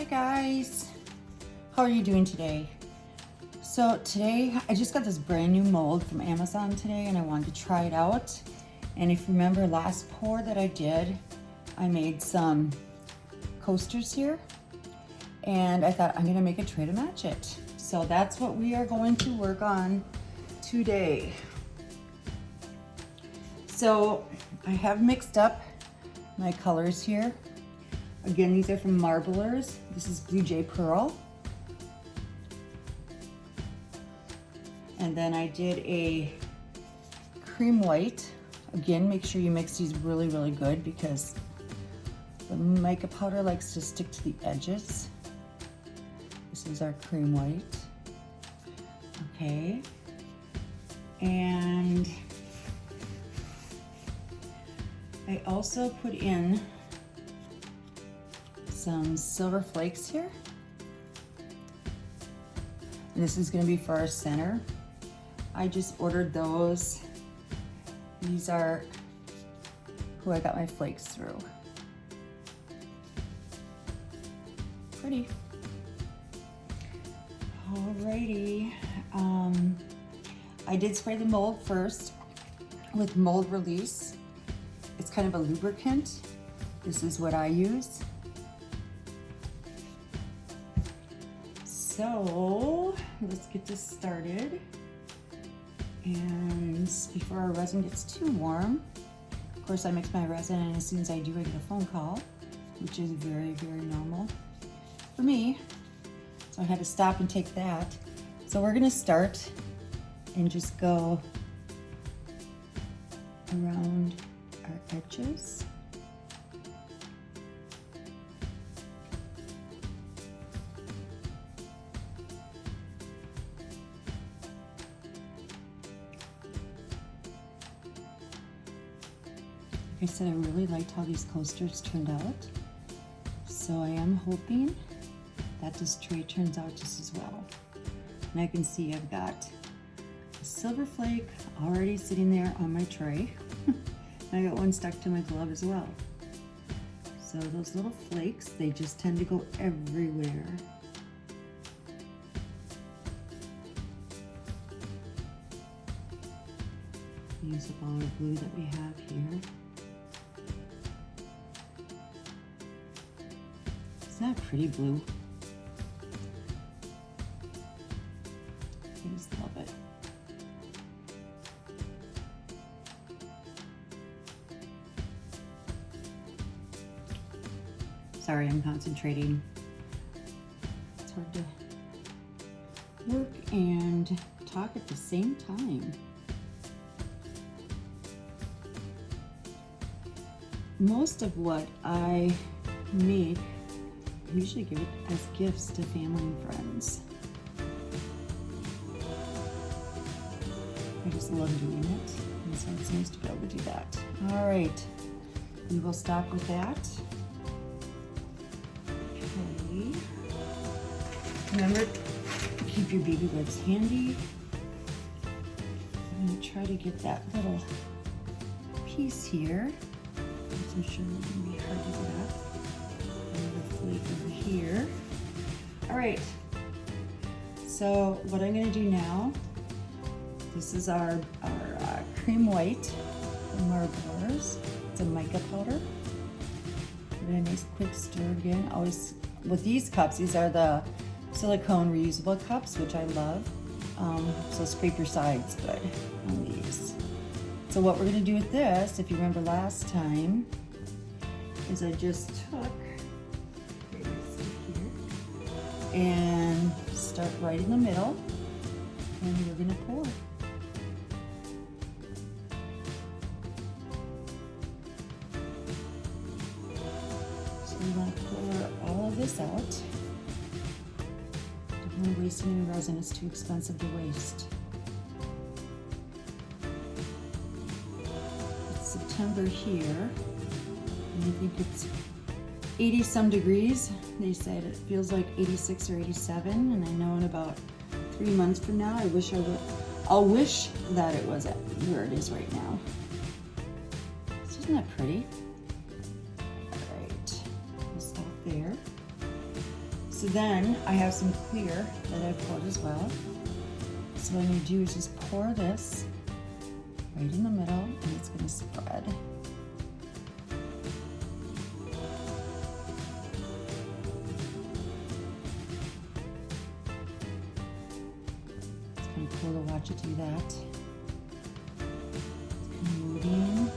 Hi guys, how are you doing today? So today I just got this brand new mold from Amazon today and I wanted to try it out. And if you remember last pour that I did, I made some coasters here and I thought I'm gonna make a tray to match it. So that's what we are going to work on today. So I have mixed up my colors here. Again, these are from Marblers. This is Blue Jay Pearl. And then I did a cream white. Again, make sure you mix these really, really good because the mica powder likes to stick to the edges. This is our cream white. Okay. And I also put in some silver flakes here. And this is gonna be for our center. I just ordered those. These are who I got my flakes through. Pretty. Alrighty. I did spray the mold first with mold release. It's kind of a lubricant. This is what I use. So let's get this started. And before our resin gets too warm, of course I mix my resin and as soon as I do, I get a phone call, which is very, very normal for me. So I had to stop and take that. So we're gonna start and just go around our edges. Like I said, I really liked how these coasters turned out. So I am hoping that this tray turns out just as well. And I can see I've got a silver flake already sitting there on my tray. And I got one stuck to my glove as well. So those little flakes, they just tend to go everywhere. Use up all the glue that we have here. Isn't that pretty blue? I just love it. Sorry, I'm concentrating. It's hard to work and talk at the same time. Most of what I make, I usually give it as gifts to family and friends. I just love doing it, and so it's nice to be able to do that. All right, we will stop with that. Okay. Remember, keep your baby wipes handy. I'm gonna try to get that little piece here. I'm sure it's gonna be hard to get up. Another flake over here. All right, so what I'm gonna do now, this is our cream white from Marblers. It's a mica powder. Give it a nice quick stir again. Always, with these cups, these are the silicone reusable cups, which I love. So scrape your sides good on these. So what we're gonna do with this, if you remember last time, is I just took, and start right in the middle, and we're gonna pour. So we want to pour all of this out. Don't want to waste any resin, it's too expensive to waste. It's September here, and I think it's 80 some degrees. They said it feels like 86 or 87, and I know in about 3 months from now, I'll wish that it was at where it is right now. So isn't that pretty? All right, we'll stop there. So then I have some clear that I poured as well. So what I'm going to do is just pour this right in the middle, and it's going to spread. It's kind of cool to watch it do that. It's kind of moving.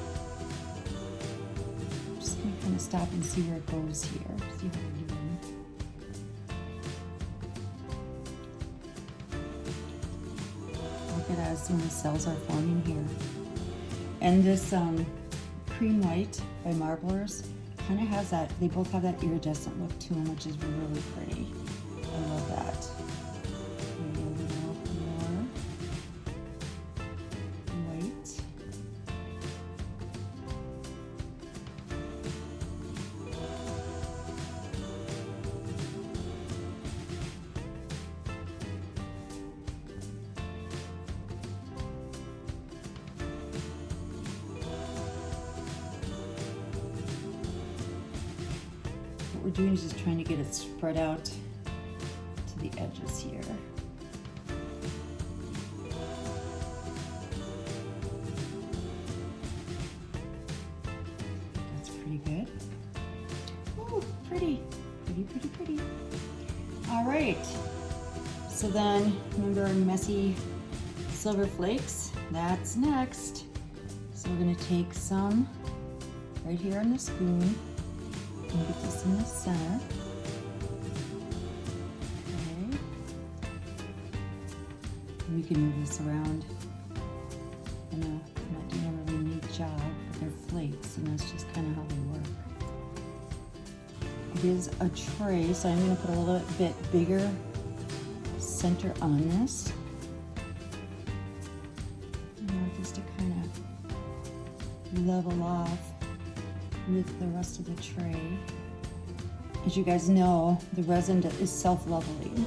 I'm just going to kind of stop and see where it goes here. See how we're doing. Look at as when the cells are forming here. And this cream white by Marblers kind of has that, they both have that iridescent look to them, which is really pretty. I love that. Maybe a little more white. What we're doing is just trying to get it spread out to the edges here. That's pretty good. Ooh, pretty. All right. So then, remember our messy silver flakes? That's next. So we're gonna take some right here on the spoon and get this in the center. Okay. And we can move this around. I'm not doing a really neat job, but they're flakes, and that's just kind of how they work. It is a tray, so I'm going to put a little bit bigger center on this. Just to kind of level off with the rest of the tray. As you guys know, the resin is self-leveling, so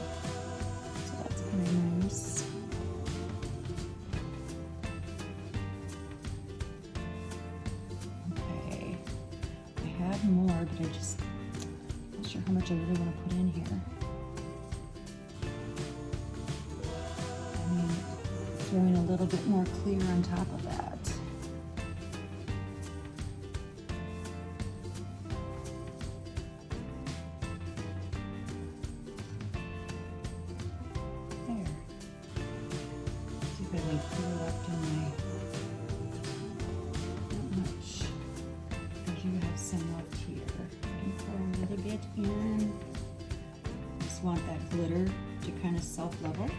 that's kind of nice. Okay, I have more, but I'm not sure how much I really want to put in here. I mean, throwing a little bit more clear on top of that. In. Just want that glitter to kind of self-level.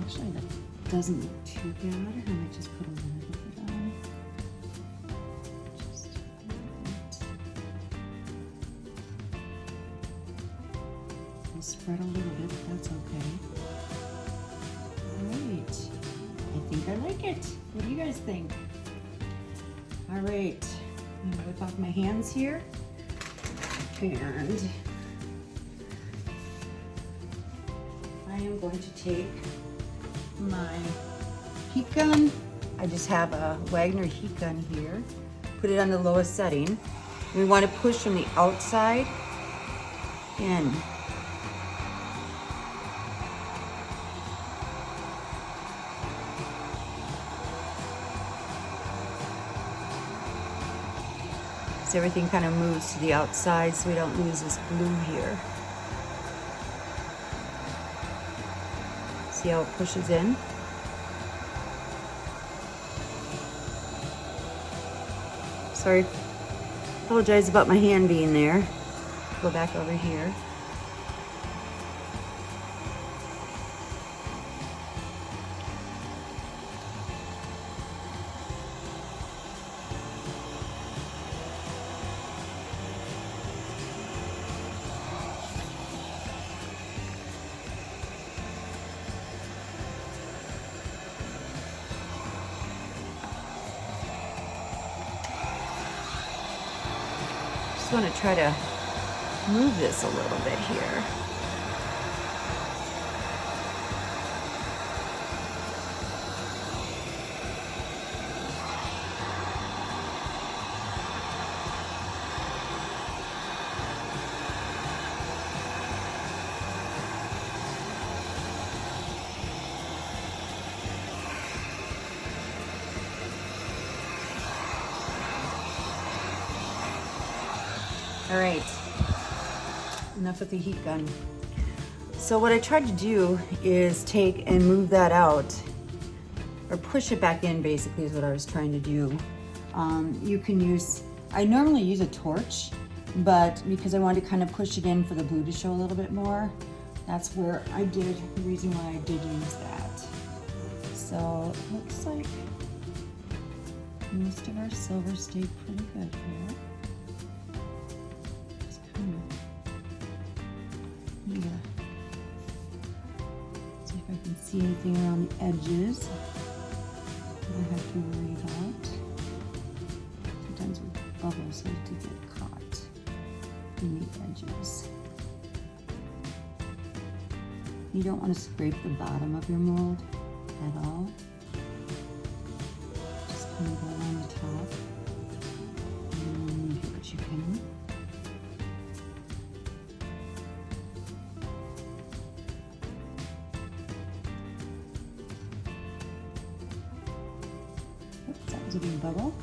Actually, that doesn't look too bad. I might just put a little bit on. Just a little bit. I'll spread a little bit, but that's okay. All right. I think I like it. What do you guys think? All right, I'm gonna whip off my hands here, and I am going to take my heat gun. I just have a Wagner heat gun here. Put it on the lowest setting. We want to push from the outside in. So everything kind of moves to the outside so we don't lose this blue here. See how it pushes in? Sorry, apologize about my hand being there. Go back over here. I want to try to move this a little bit here. All right, enough with the heat gun. So what I tried to do is take and move that out, or push it back in basically is what I was trying to do. You can use, I normally use a torch, but because I wanted to kind of push it in for the blue to show a little bit more, that's where I did, the reason why I did use that. So it looks like most of our silver stayed pretty good here. Just kind of, yeah. See if I can see anything around the edges that I have to worry about. Sometimes with bubbles, they have to get caught in the edges. You don't want to scrape the bottom of your mold at all. Just kind of go along the top and get what you can. Oops, that was a big bubble.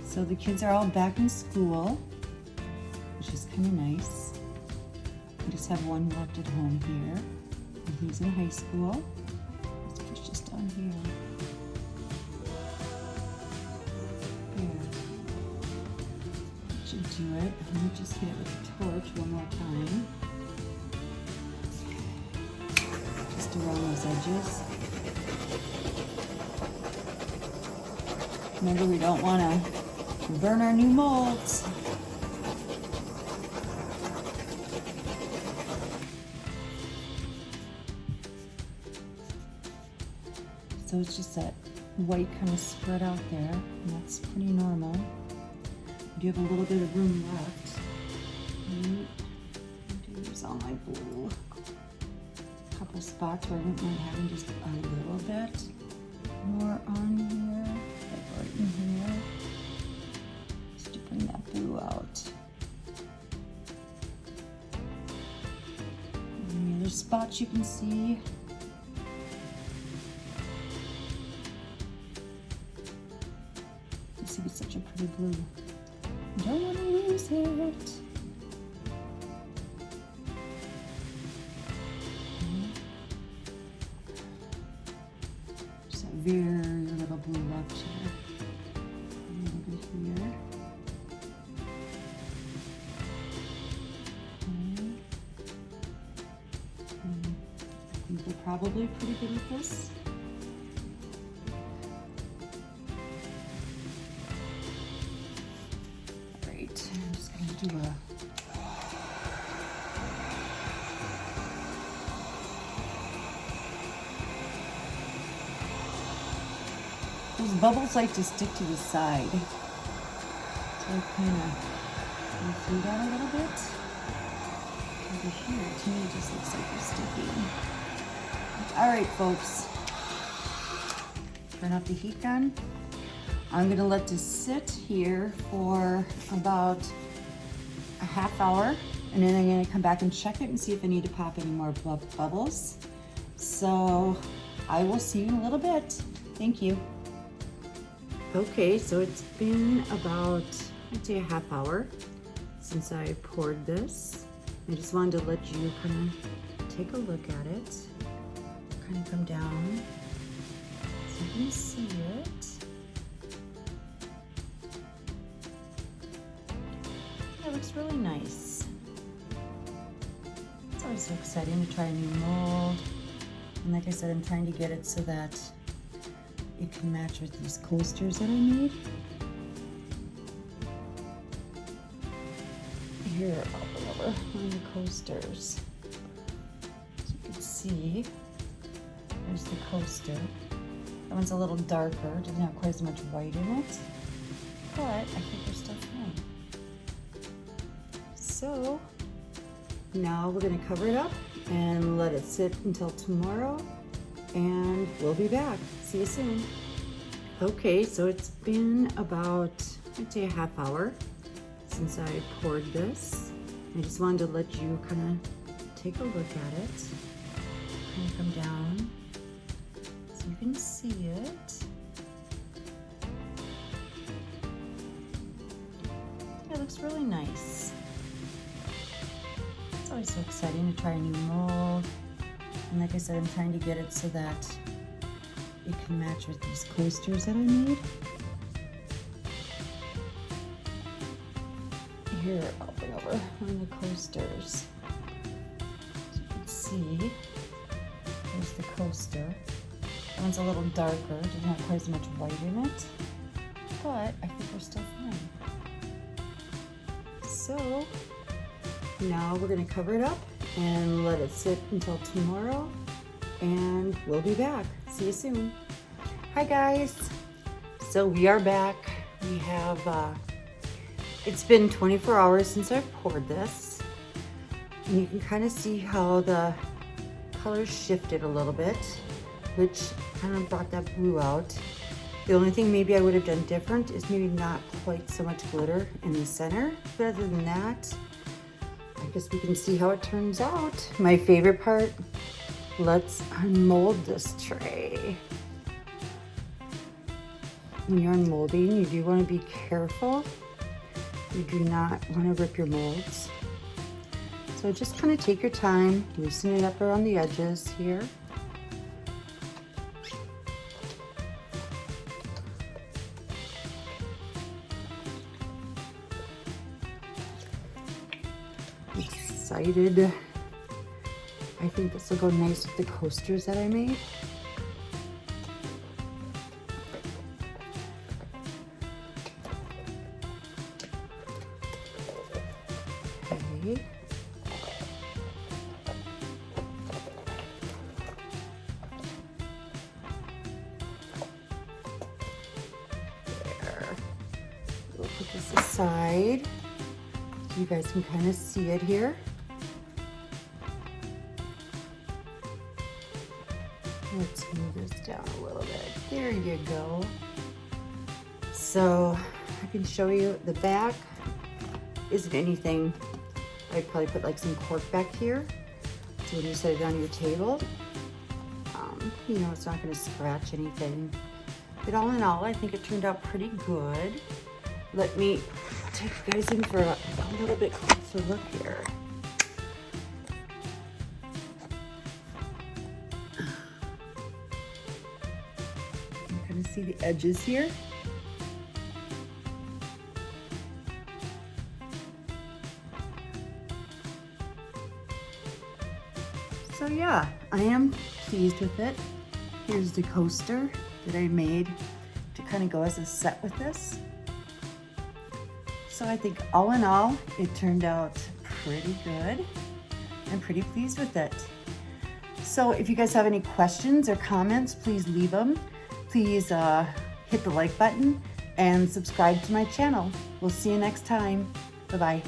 So the kids are all back in school, which is kind of nice. We just have one left at home here, and he's in high school. Let's push this down here. Here. That should do it. Let me just hit it with the torch one more time. Just around those edges. Remember, we don't want to burn our new molds. So it's just that white kind of spread out there, and that's pretty normal. I do have a little bit of room left. I do use all my blue. A couple spots where I wouldn't mind having just a little bit more on here, like right in here, just to bring that blue out. Any other spots you can see? You see, it's such a pretty blue. Don't want to lose it. Just a very little blue left here. A little bit here. Okay. I think we're probably pretty good with this. Alright, I'm just going to do a those bubbles like to stick to the side. So I kind of go through that a little bit. Over here, to me, it just looks like they're sticking. Alright, folks. Turn off the heat gun. I'm gonna let this sit here for about a half hour, and then I'm gonna come back and check it and see if I need to pop any more bubbles. So I will see you in a little bit. Thank you. Okay, so it's been about, I'd say, a half hour since I poured this. I just wanted to let you kind of take a look at it. Kind of come down so you can see it. That looks really nice. It's always so exciting to try a new mold. And like I said, I'm trying to get it so that it can match with these coasters that I made. Here, I'll go over on the coasters. So you can see, there's the coaster. That one's a little darker, doesn't have quite as much white in it, but I think they're still fine. So now we're gonna cover it up and let it sit until tomorrow, and we'll be back. See you soon. Okay, so it's been about, I'd say, a half hour since I poured this. I just wanted to let you kind of take a look at it. Kind of come down so you can see it. looks really nice. It's always so exciting to try a new mold. And like I said, I'm trying to get it so that it can match with these coasters that I made. Here, I'll bring over one of the coasters. As you can see, there's the coaster. That one's a little darker, doesn't have quite as much white in it, but I think we're still fine. So now we're gonna cover it up and let it sit until tomorrow, and we'll be back. See you soon. Hi guys. So we are back. We have, it's been 24 hours since I poured this, and you can kind of see how the colors shifted a little bit, which kind of brought that blue out. The only thing maybe I would have done different is maybe not quite so much glitter in the center, but other than that, I guess we can see how it turns out. My favorite part, let's unmold this tray. When you're unmolding, you do want to be careful. You do not want to rip your molds. So just kind of take your time, loosen it up around the edges here. Excited. I think this will go nice with the coasters that I made. Okay. There. We'll put this aside so you guys can kind of see it here. Let's move this down a little bit. There you go. So I can show you the back isn't anything. I'd probably put like some cork back here. So when you set it on your table, you know, it's not gonna scratch anything. But all in all, I think it turned out pretty good. Let me take you guys in for a little bit closer look here. See the edges here. So yeah, I am pleased with it. Here's the coaster that I made to kind of go as a set with this. So I think all in all, it turned out pretty good. I'm pretty pleased with it. So if you guys have any questions or comments, please leave them. Please hit the like button and subscribe to my channel. We'll see you next time. Bye-bye.